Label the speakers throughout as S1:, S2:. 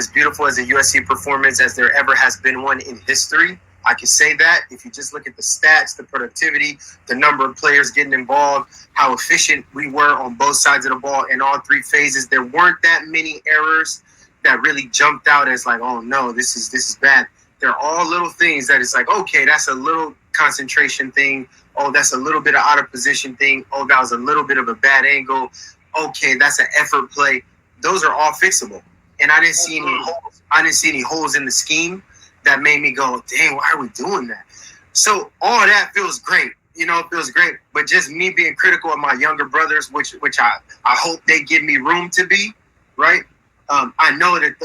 S1: as beautiful as a USC performance as there ever has been one in history. I can say that if you just look at the stats, the productivity, the number of players getting involved, how efficient we were on both sides of the ball in all three phases. There weren't that many errors that really jumped out as like, oh no, this is bad. They're all little things that it's like, okay, that's a little concentration thing. Oh, that's a little bit of out of position thing. Oh, that was a little bit of a bad angle. Okay, that's an effort play. Those are all fixable. And I didn't see any holes. I didn't see any holes in the scheme that made me go, dang, why are we doing that? So all of that feels great. You know, it feels great. But just me being critical of my younger brothers, which I hope they give me room to be, right? I know that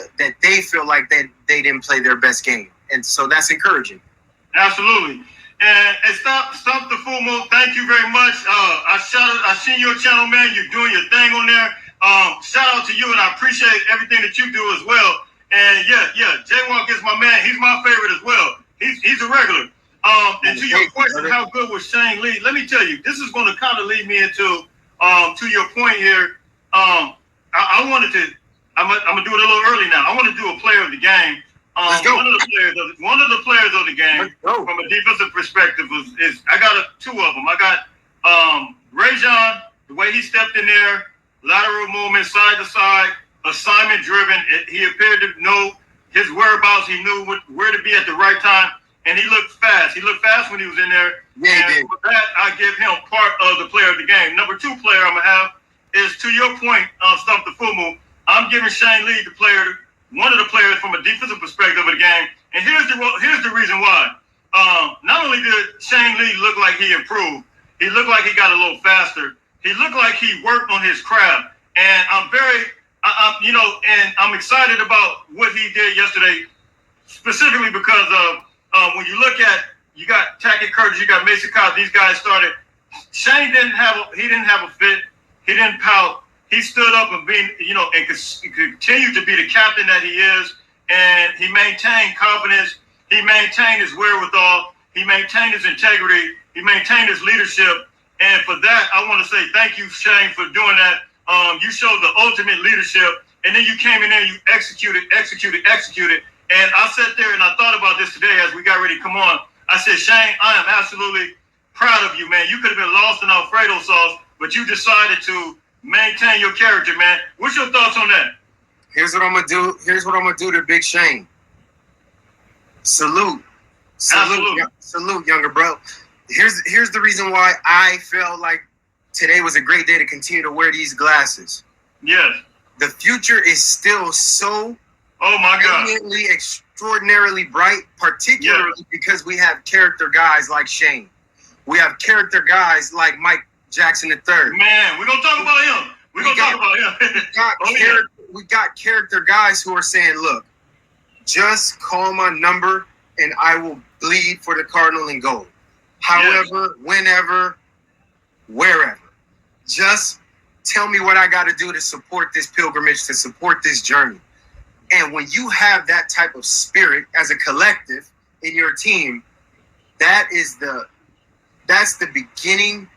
S1: they feel like they didn't play their best game. And so that's encouraging.
S2: Absolutely. And Stump the Fumo, thank you very much. I seen your channel, man. You're doing your thing on there. Shout out to you, and I appreciate everything that you do as well. And yeah, J-Walk is my man. He's my favorite as well. He's a regular. And to your question, how good was Shane Lee? Let me tell you, this is going to kind of lead me into to your point here. I wanted to. I'm gonna do it a little early now. I want to do a player of the game.
S1: Let's go.
S2: One of the players of the game from a defensive perspective is I got two of them. I got Rajon, the way he stepped in there, lateral movement, side to side, assignment driven. He appeared to know his whereabouts. He knew where to be at the right time, and he looked fast. He looked fast when he was in there.
S1: Yeah, he did.
S2: For that, I give him part of the player of the game. Number two player I'm gonna have is, to your point, Stump the Fumu. I'm giving Shane Lee one of the players from a defensive perspective of the game. And here's the reason why. Not only did Shane Lee look like he improved, he looked like he got a little faster. He looked like he worked on his craft. And I'm excited about what he did yesterday, specifically because of when you look at, you got Tackett Curtis, you got Mason Cobb, these guys started. Shane didn't have a fit. He didn't pout. He stood up and continued to be the captain that he is, and he maintained confidence. He maintained his wherewithal. He maintained his integrity. He maintained his leadership. And for that, I want to say thank you, Shane, for doing that. You showed the ultimate leadership, and then you came in there and you executed. And I sat there and I thought about this today as we got ready to come on. I said, Shane, I am absolutely proud of you, man. You could have been lost in Alfredo sauce, but you decided to maintain your character, man. What's your thoughts on that?
S1: Here's what I'm gonna do to Big Shane. Salute, younger bro. Here's the reason why I felt like today was a great day to continue to wear these glasses.
S2: Yes.
S1: The future is still so extraordinarily bright, particularly because we have character guys like Shane. We have character guys like Mike Jackson III.
S2: Man, we're going to talk about him.
S1: We got character guys who are saying, look, just call my number and I will bleed for the Cardinal and gold. However, whenever, wherever. Just tell me what I got to do to support this pilgrimage, to support this journey. And when you have that type of spirit as a collective in your team, that's the beginning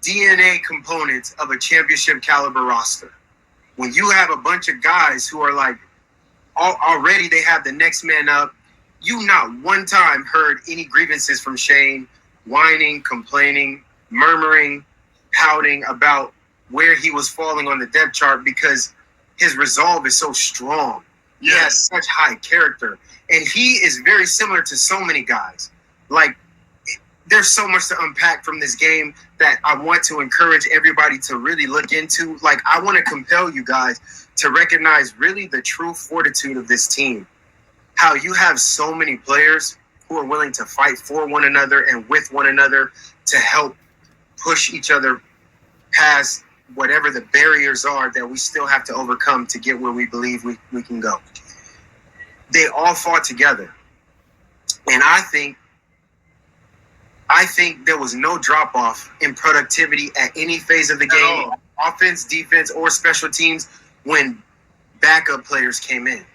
S1: DNA components of a championship caliber roster. When you have a bunch of guys who are like already they have the next man up, you not one time heard any grievances from Shane, whining, complaining, murmuring, pouting about where he was falling on the depth chart because his resolve is so strong. He has such high character. And he is very similar to so many guys. Like, there's so much to unpack from this game that I want to encourage everybody to really look into. Like, I want to compel you guys to recognize really the true fortitude of this team. How you have so many players who are willing to fight for one another and with one another to help push each other past whatever the barriers are that we still have to overcome to get where we believe we can go. They all fought together. And I think there was no drop-off in productivity at any phase of the game, offense, defense, or special teams, when backup players came in.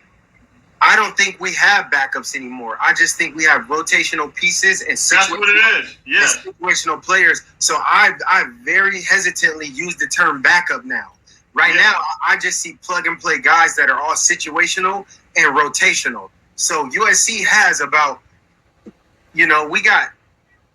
S1: I don't think we have backups anymore. I just think we have rotational pieces and situational players. So I very hesitantly use the term backup now, Right now, I just see plug and play guys that are all situational and rotational. So USC has about, we got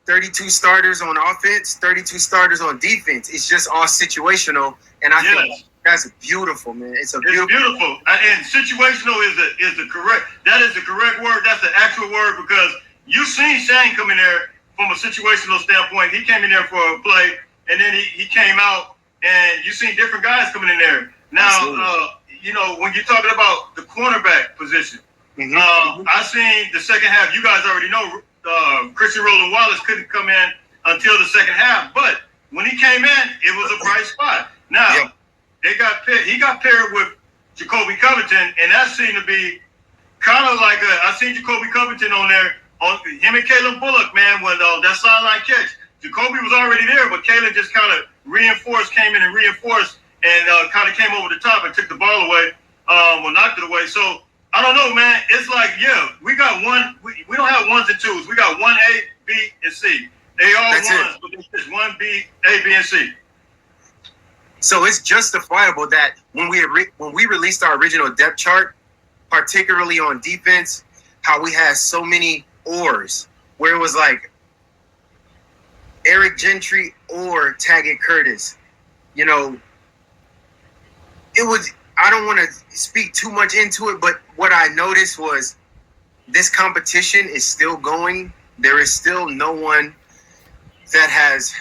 S1: 32 starters on offense, 32 starters on defense. It's just all situational, and I think that's beautiful, man. It's beautiful.
S2: And situational is the correct word. That's the actual word, because you seen Shane come in there from a situational standpoint. He came in there for a play, and then he came out, and you seen different guys coming in there. Now, when you're talking about the cornerback position, I seen the second half. You guys already know Christian Roland Wallace couldn't come in until the second half, but when he came in, it was a bright spot. Now, he got paired with Jacoby Covington, and that seemed to be kind of like I seen Jacoby Covington on there, on him and Caleb Bullock, man, when that sideline catch. Jacoby was already there, but Caleb just kind of came in and reinforced, and kind of came over the top and took the ball away, knocked it away. So I don't know, man. It's like, we got one. We don't have ones and twos. We got 1A, B, and C. They all ones, but it's just 1B, A, B, and C.
S1: So it's justifiable that when we released our original depth chart, particularly on defense, how we had so many ors, where it was like Eric Gentry or Taggart Curtis. It was. I don't want to speak too much into it, but what I noticed was this competition is still going. There is still no one that has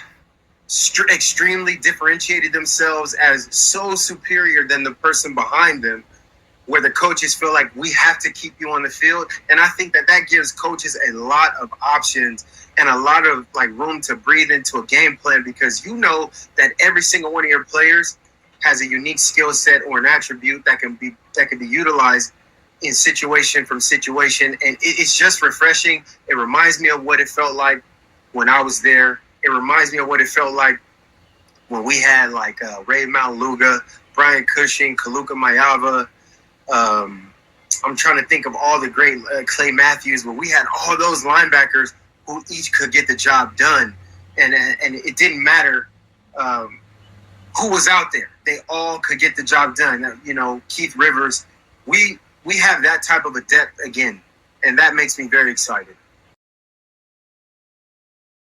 S1: extremely differentiated themselves as so superior than the person behind them, where the coaches feel like we have to keep you on the field. And I think that gives coaches a lot of options and a lot of room to breathe into a game plan, because that every single one of your players has a unique skill set or an attribute that can be utilized in situation from situation. And it's just refreshing. It reminds me of what it felt like when I was there. It reminds me of what it felt like when we had Ray Maluga, Brian Cushing, Kaluka Mayava. I'm trying to think of all the great Clay Matthews, where we had all those linebackers who each could get the job done. And it didn't matter who was out there. They all could get the job done. Keith Rivers, we have that type of a depth again, and that makes me very excited.